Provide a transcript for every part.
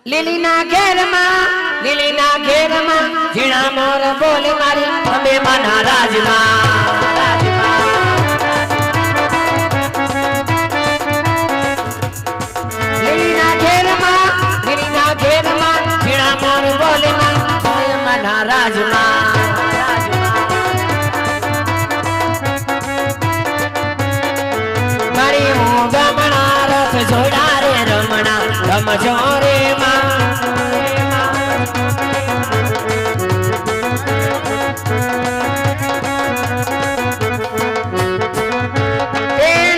લીલીના ઘેરમાં ઝીણા મોર બોલે મારી અંબે માના રાજમાં લીલીના ઘેરમાં ઝીણા મોર બોલે મારી માના રાજમાં મારી હું ગમણા રથ જોડા રે રમણા રમજો રે માં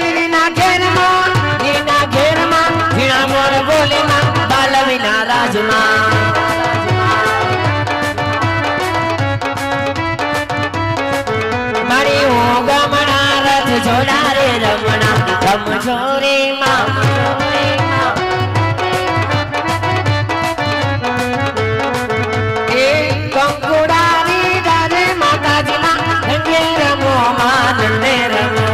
લીલીના ઘેરમાં ઝીણા મોર બોલે માં બાલવીના રાજમાં મારી હું ગમણા રથ જોડા રે રમણા રમજો રે માં કંકુડાની દારે માતાજીના રંગે રમો માં નંદે રમો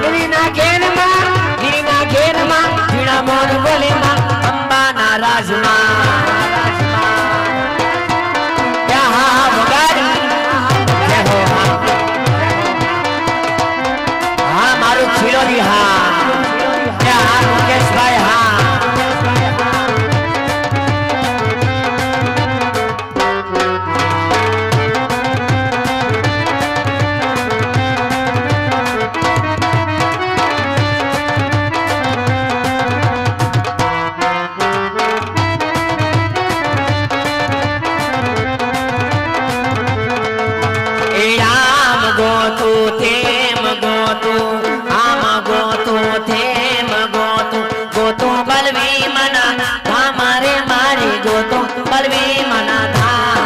લીલીના ઘેરમાં ઝીણા મોર બોલે માં અંબાના રાજમાં खिलोरी हाँ क्या मुकेश भाई हाँ राम गोतू तेम गोतू गोतो बलवी मना धाम रे मारी गोतो बलवी मना धाम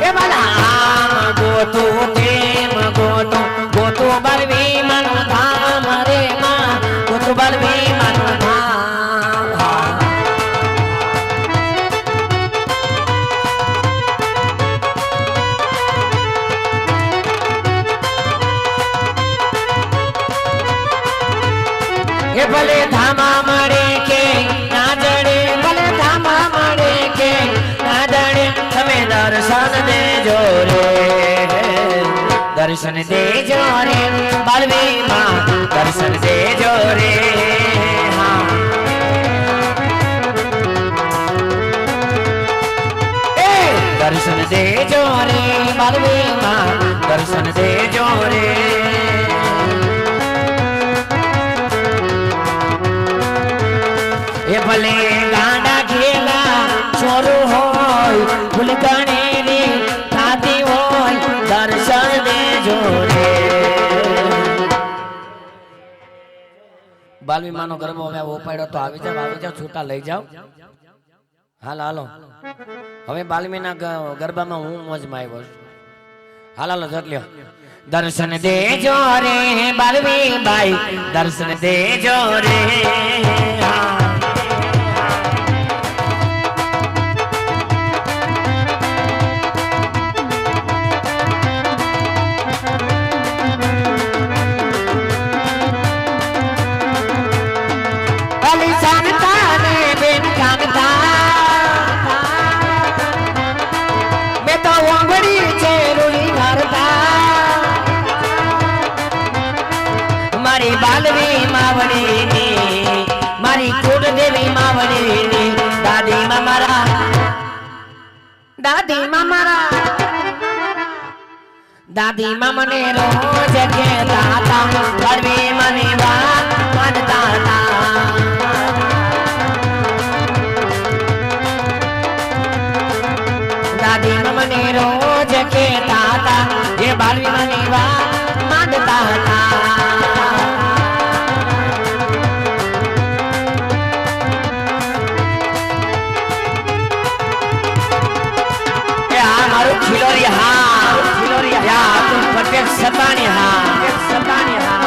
ए बला गोतो तेम गोतो बलवी मना धाम रे मां गोतो बलवी मना धाम भले धामा मरे के ना जड़े भले धामा मरे के ना जड़े हमें दर्शन दे जोरे बालवी माँ दर्शन दे जोरे हाँ दर्शन दे जोरे बालवी माँ दर्शन दे जोरे ये भले गांडा खेला छोरू होय फुलकणेरी थाती होय दर्शन दे जोरे बालवी मानो गरबो હવે ઓપાડ્યો તો આવી જાવ છૂટા લઈ જાવ હાલો હવે બાલવીના ગરબામાં હું મોજમાં આવ્યો છું હાલો જટ લ્યો દર્શન દે જોરે બાલવી બાઈ દર્શન દે જોરે मारी बालवी मावड़ी नी मारी कुल देवी मावड़ी नी दादी मने रोज के दाता बालवी मनी बात मानता था दादी मने रोज के दाता ये बालवी मनी बात मानता था खिलोरी हाँ तुम प्रत्येक सतानी हाँ